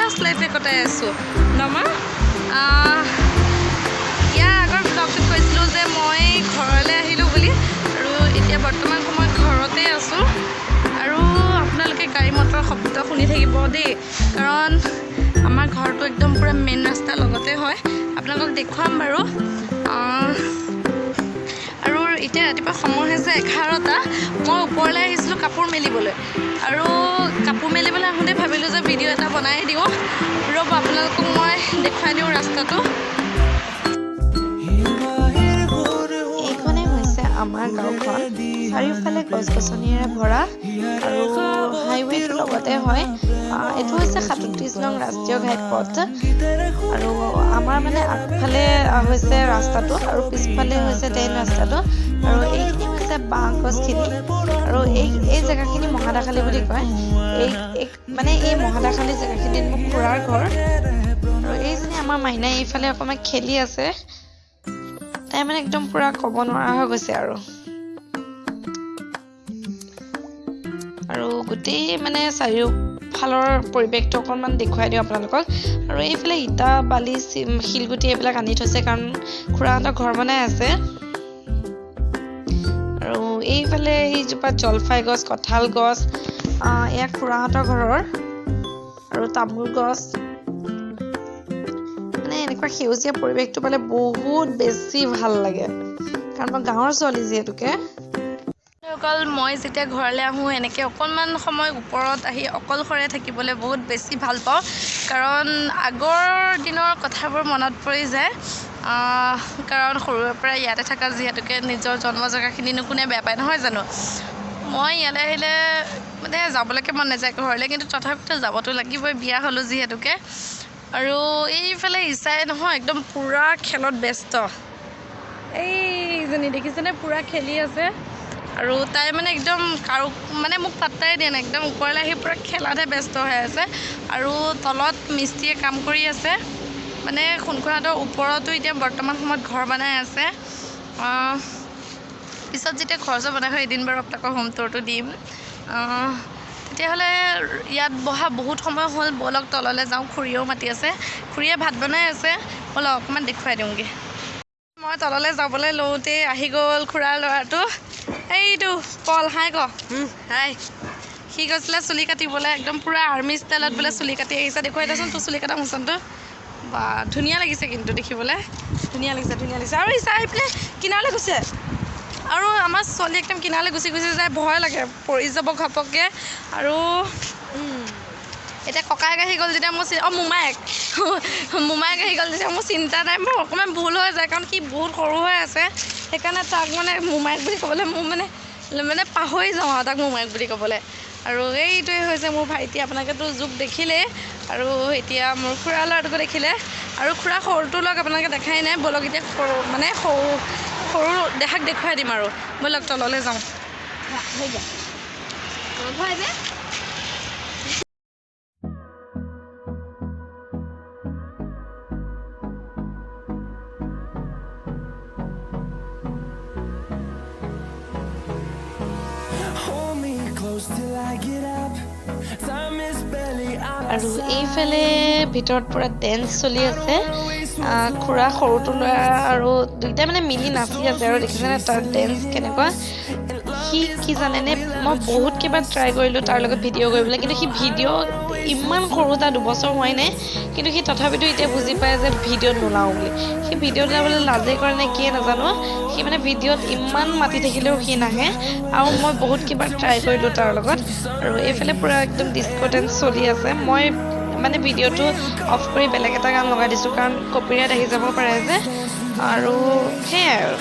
বিন্দাছ লাইফে কটাই আছোঁ নমা ইয়াৰ আগৰ ব্লগটোত কৈছিলোঁ যে মই ঘৰলৈ আহিলোঁ বুলি আৰু এতিয়া বৰ্তমান সময়ত ঘৰতে আছোঁ আৰু আপোনালোকে গাড়ী মটৰৰ শব্দ শুনি থাকিব দেই কাৰণ আমাৰ ঘৰটো একদম পুৰা মেইন ৰাস্তাৰ লগতে হয় আপোনালোকক দেখুৱাম বাৰু আৰু এতিয়া ৰাতিপুৱা সময় হৈছে 11টা মই ওপৰলৈ আহিছিলোঁ কাপোৰ মেলিবলৈ আৰু কাপোৰ মেলিবলৈ আহোঁতে ভাবিলোঁ যে ভিডিঅ' এটা বনাই দিওঁ ৰ'ব আপোনালোকক মই দেখুৱাই দিওঁ ৰাস্তাটো এইখনেই হৈছে আমাৰ গাঁওখন চাৰিওফালে গছ গছনিৰে ভৰা আৰু হাইৱেটোৰ লগতে হয় এইটো হৈছে 37 নং ৰাষ্ট্ৰীয় ঘাইপথ আৰু আমাৰ মানে আগফালে হৈছে ৰাস্তাটো আৰু পিছফালে হৈছে ট্ৰেইন ৰাস্তাটো আৰু এইখিনি হৈছে বাঁহ গছখিনি আৰু এই জেগাখিনি মহাদাখালী বুলি কয় মানে এই মহাদাখালী জেগাখিনিত মোৰ খুৰাৰ ঘৰ আৰু এইজনী আমাৰ মাইনাই এইফালে অকণমান খেলি আছে তাই মানে একদম পুৰা ক'ব নোৱাৰা হৈ গৈছে আৰু গোটেই মানে চাৰিওফালৰ পৰিৱেশটো অকণমান দেখুৱাই দিওঁ আপোনালোকক আৰু এইফালে ইটা বালি শিলগুটি এইবিলাক আনি থৈছে কাৰণ খুৰাহঁতৰ ঘৰ বনাই আছে আৰু এইফালে এইজোপা জলফাই গছ কঁঠাল গছ এয়া খুৰাহঁতৰ ঘৰৰ আৰু তামোল গছ মানে এনেকুৱা সেউজীয়া পৰিৱেশটো পালে বহুত বেছি ভাল লাগে কাৰণ মই গাঁৱৰ ছোৱালী যিহেতুকে অকল মই যেতিয়া ঘৰলৈ আহোঁ এনেকৈ অকণমান সময় ওপৰত আহি অকলশৰে থাকিবলৈ বহুত বেছি ভাল পাওঁ কাৰণ আগৰ দিনৰ কথাবোৰ মনত পৰি যায় কাৰণ সৰুৰে পৰা ইয়াতে থকা যিহেতুকে নিজৰ জন্ম জেগাখিনিনো কোনে বেয়া পায় নহয় জানো মই ইয়ালৈ আহিলে মানে যাবলৈকে মন নাযায় ঘৰলৈ কিন্তু তথাপিতো যাবতো লাগিবই বিয়া হ'লোঁ যিহেতুকে আৰু এইফালে ইচাই নহয় একদম পূৰা খেলত ব্যস্ত এইজনী দেখিছেনে পূৰা খেলি আছে আৰু তাই মানে একদম কাৰো মানে মোক পাত্তাই দিয়া নাই একদম ওপৰলৈ আহি পূৰা খেলাতহে ব্যস্ত হৈ আছে আৰু তলত মিস্ত্ৰীয়ে কাম কৰি আছে মানে সোণখোৰাহঁতৰ ওপৰতো এতিয়া বৰ্তমান সময়ত ঘৰ বনাই আছে পিছত যেতিয়া ঘৰ চৰ বনাই হয় এদিন বাৰু আপোনালোকৰ হোম টুৰটো দিম তেতিয়াহ'লে ইয়াত বহা বহুত সময় হ'ল ব'লক তললৈ যাওঁ খুৰীয়েও মাতি আছে খুৰীয়ে ভাত বনাই আছে ব'লক অকণমান দেখুৱাই দিওঁগৈ মই তললৈ যাবলৈ লওঁতেই আহি গ'ল খুৰাৰ ল'ৰাটো এইটো পল হাই ক হাই সি গৈছিলে চুলি কাটিবলৈ একদম পূৰা আৰ্মি ষ্টাইলত বোলে চুলি কাটি আহিছে দেখুৱাই দেচোন তোৰ চুলি কটা মোচনটো বা ধুনীয়া লাগিছে কিন্তু দেখিবলৈ ধুনীয়া লাগিছে আৰু ইচ্ছা আহি পেলাই কিনাৰলৈ গৈছে আৰু আমাৰ ছোৱালী একদম কিনাৰলৈ গুচি যায় ভয় লাগে পৰি যাব ঘপককৈ আৰু এতিয়া ককায়েক আহি গ'ল যেতিয়া মোৰ মোমায়েক আহি গ'ল যেতিয়া মোৰ চিন্তা নাই মোৰ অকণমান ভুল হৈ যায় কাৰণ সি বহুত সৰু হৈ আছে সেইকাৰণে তাক মানে মোমায়েক বুলি ক'বলৈ মোৰ মানে পাহৰি যাওঁ আৰু তাক মোমায়েক বুলি ক'বলৈ আৰু এইটোৱে হৈছে মোৰ ভাইটি আপোনালোকেতো জোক দেখিলেই আৰু এতিয়া মোৰ খুৰা ল'ৰাটোকো দেখিলে আৰু খুৰা সৰুটো লগ আপোনালোকে দেখাই নাই ব'লক এতিয়া সৰু দেখাক দেখুৱাই দিম আৰু ব'লক তললৈ যাওঁ আৰু এইফালে ভিতৰত পুৰা ডেন্স চলি আছে খুৰা সৰুটো ল'ৰা আৰু দুইটাই মানে মিলি নাচি আছে আৰু দেখিছেনে তাৰ ডেন্স কেনেকুৱা সি কি জানেনে মই বহুত কিবা ট্ৰাই কৰিলোঁ তাৰ লগত ভিডিঅ' কৰিবলৈ কিন্তু সি ভিডিঅ' ইমান সৰু তাৰ 2 বছৰ হোৱাই নাই কিন্তু সি তথাপিতো এতিয়া বুজি পায় যে ভিডিঅ'ত নোলাওঁ বুলি সি ভিডিঅ'ত যাবলৈ লাজে কৰে নে কিয়ে নাজানো সি মানে ভিডিঅ'ত ইমান মাতি থাকিলেও সি নাহে আৰু মই বহুত কিবা ট্ৰাই কৰিলোঁ তাৰ লগত আৰু এইফালে পূৰা একদম ডিস্কো ডেন্স চলি আছে মই মানে ভিডিঅ'টো অফ কৰি বেলেগ এটা গান লগাই দিছোঁ কাৰণ কপিৰাইট আহি যাব পাৰে যে আৰু সেয়াই আৰু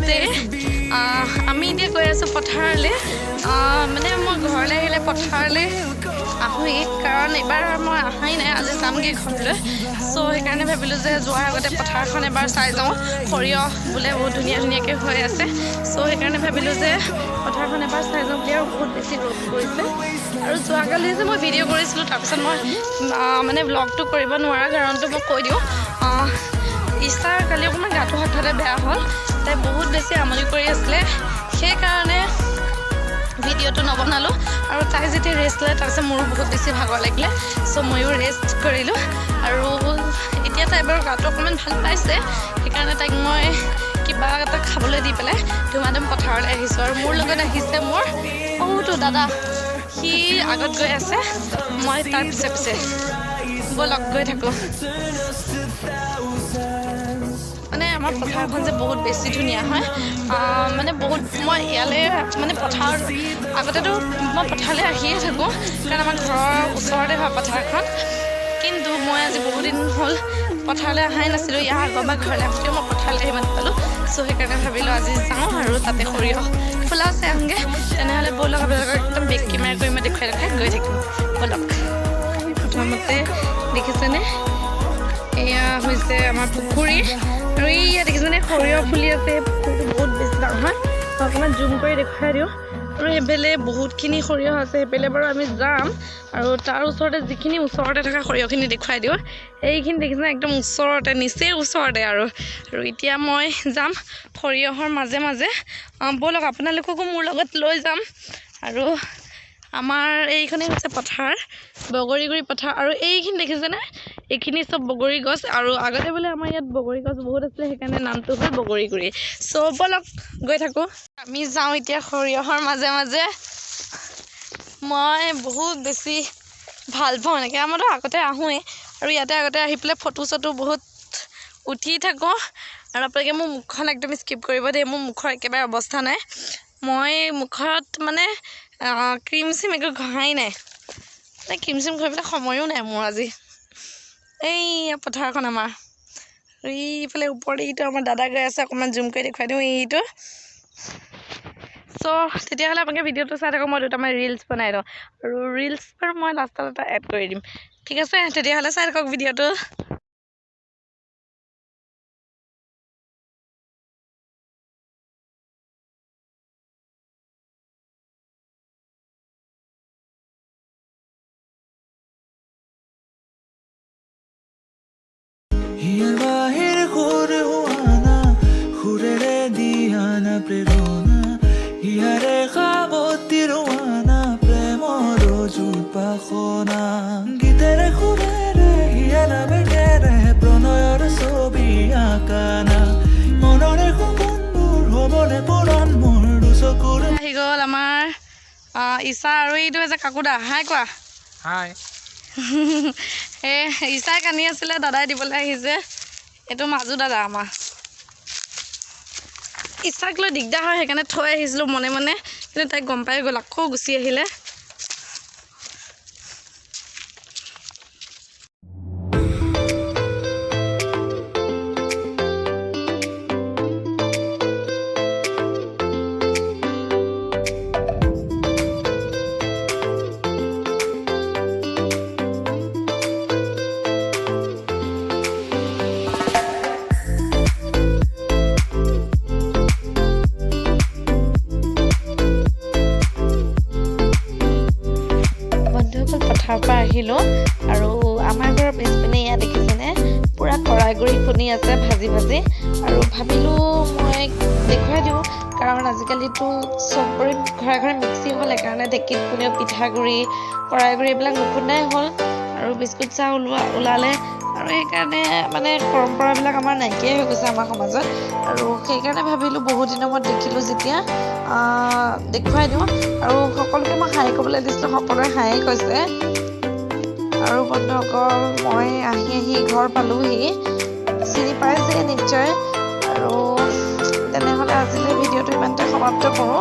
যে আমি এতিয়া গৈ আছোঁ পথাৰলৈ মানে মই ঘৰলৈ আহিলে পথাৰলৈ আহোঁৱেই কাৰণ এইবাৰ মই অহাই নাই আজি যামগৈ ঘৰলৈ চ' সেইকাৰণে ভাবিলোঁ যে যোৱাৰ আগতে পথাৰখন এবাৰ চাই যাওঁ সৰিয়হ বোলে বহুত ধুনীয়া ধুনীয়াকৈ হৈ আছে চ' সেইকাৰণে ভাবিলোঁ যে পথাৰখন এবাৰ চাই যাওঁ বুলি আৰু বহুত বেছি ৰ'দ পৰিছে আৰু যোৱাকালি যে মই ভিডিঅ' কৰিছিলোঁ তাৰপিছত মই মানে ব্লগটো কৰিব নোৱাৰা কাৰণটো মই কৈ দিওঁ ইচ্ছাৰ কালি অকণমান গাটো হঠাতে বেয়া হ'ল তাই বহুত বেছি আমনি কৰি আছিলে সেইকাৰণে ভিডিঅ'টো নবনালোঁ আৰু তাই যেতিয়া ৰেষ্ট ল'লে তাৰপিছত মোৰো বহুত বেছি ভাগৰ লাগিলে চ' ময়ো ৰেষ্ট কৰিলোঁ আৰু এতিয়া তাই বাৰু গাটো অকণমান ভাল পাইছে সেইকাৰণে তাইক মই কিবা এটা খাবলৈ দি পেলাই ধুমাধুম পথাৰলৈ আহিছোঁ আৰু মোৰ লগত আহিছে মোৰ বহুতো দাদা সি আগত গৈ আছে মই তাৰ পিছে পিছে ব'লক গৈ থাকোঁ মানে আমাৰ পথাৰখন যে বহুত বেছি ধুনীয়া হয় মানে বহুত মই ইয়ালৈ মানে পথাৰ আগতেতো মই পথাৰলৈ আহিয়ে থাকোঁ কাৰণ আমাৰ ঘৰৰ ওচৰতে হয় পথাৰখন কিন্তু মই আজি বহুত দিন হ'ল পথাৰলৈ অহাই নাছিলোঁ ইয়াৰ আগৰ বা ঘৰলৈ আহোঁতেও মই পথাৰলৈ আহিব নাপালোঁ চ' সেইকাৰণে ভাবিলোঁ আজি যাওঁ আৰু তাতে সৰিয়হ ফুলা আছে আহোঁগৈ তেনেহ'লে ব'লক আপোনালোকক একদম বেগ কেমেৰা কৰি মই দেখুৱাই গৈ থাকিম ব'লক প্ৰথমতে দেখিছেনে এয়া হৈছে আমাৰ পুখুৰী আৰু ইয়াত দেখিছেনে সৰিয়হ ফুলি আছে পুখুৰীটো বহুত বেছি ডাঙৰ হয় অকণমান জুম কৰি দেখুৱাই দিওঁ আৰু সেইফালে বহুতখিনি সৰিয়হ আছে সেইফালে বাৰু আমি যাম আৰু তাৰ ওচৰতে যিখিনি ওচৰতে থকা সৰিয়হখিনি দেখুৱাই দিওঁ এইখিনি দেখিছেনে একদম ওচৰতে নিচেই ওচৰতে আৰু এতিয়া মই যাম সৰিয়হৰ মাজে মাজে ব'লক আপোনালোককো মোৰ লগত লৈ যাম আৰু আমাৰ এইখনেই হৈছে পথাৰ বগৰীগুৰি পথাৰ আৰু এইখিনি দেখিছেনে এইখিনি চব বগৰী গছ আৰু আগতে বোলে আমাৰ ইয়াত বগৰী গছ বহুত আছিলে সেইকাৰণে নামটো হ'ল বগৰীগুৰি চ' ব'লক গৈ থাকোঁ আমি যাওঁ এতিয়া সৰিয়হৰ মাজে মাজে মই বহুত বেছি ভাল পাওঁ এনেকৈ আমাৰতো আগতে আহোঁৱেই আৰু ইয়াতে আগতে আহি পেলাই ফটো চটো বহুত উঠি থাকোঁ আৰু আপোনালোকে মোৰ মুখখন একদম স্কিপ কৰিব দেই মোৰ মুখৰ একেবাৰে অৱস্থা নাই মই মুখত মানে ক্ৰীম চিম একো ঘঁহাই নাই ক্ৰীম চিম ঘঁহিবলৈ সময়ো নাই মোৰ আজি এই পথাৰখন আমাৰ এইফালে ওপৰত এইটো আমাৰ দাদা গৈ আছে অকণমান জুম কৰি দেখুৱাই দিওঁ এইটো চ' তেতিয়াহ'লে আপোনালোকে ভিডিঅ'টো চাই থাকক মই দুটামান ৰিলচ বনাই দিওঁ আৰু ৰিলচ বাৰু মই লাষ্টত এটা এড কৰি দিম ঠিক আছে তেতিয়াহ'লে চাই থাকক ভিডিঅ'টো প্ৰেৰণা ইয়াৰে সাৱতিৰ ৱানা প্ৰেমৰ জোপাখনা গীতেৰে সুৰেৰে হিয়ানা বেগেৰে প্ৰণয়ৰ ছবি আঁকানা মনৰে সপোনবোৰ হ'বলে পূৰণ মোৰ দুচকুৰ আহি গ'ল আমাৰ ঈশা আৰু এইটো হৈছে কাকুদা হাই কোৱা হাই ঈশাই কান্দি আছিলে দাদাই দিবলৈ আহিছে এইটো মাজু দাদা আমাৰ ইচ্ছাক লৈ দিগদাৰ হয় সেইকাৰণে থৈ আহিছিলোঁ মনে মনে কিন্তু তাইক গম পাই গ'ল আকৌ গুচি আহিলে পথাৰৰ পৰা আহিলোঁ আৰু আমাৰ ঘৰৰ পিছপিনে ইয়াত দেখিছেনে পূৰা কৰাই গুড়ি খুন্দি আছে ভাজি ভাজি আৰু ভাবিলোঁ মই দেখুৱাই দিওঁ কাৰণ আজিকালিতো চবৰে ঘৰে ঘৰে মিক্সি হ'ল সেইকাৰণে ঢেঁকীত খুন্দিও পিঠাগুড়ি কৰাই গুড়ি এইবিলাক নুখুন্দাই হ'ল আৰু বিস্কুট চাহ ওলালে আৰু সেইকাৰণে মানে পৰম্পৰাবিলাক আমাৰ নাইকিয়াই হৈ গৈছে আমাৰ সমাজত আৰু সেইকাৰণে ভাবিলোঁ বহুত দিনৰ মূৰত দেখিলোঁ যেতিয়া দেখুৱাই দিওঁ আৰু সকলোকে মই হাই ক'বলৈ দিছিলোঁ সকলোৱে হাই কৈছে আৰু বন্ধুসকল মই আহি ঘৰ পালোহি চিনি পাইছে নিশ্চয় আৰু তেনেহ'লে আজিলৈ ভিডিঅ'টো ইমানতে সমাপ্ত কৰোঁ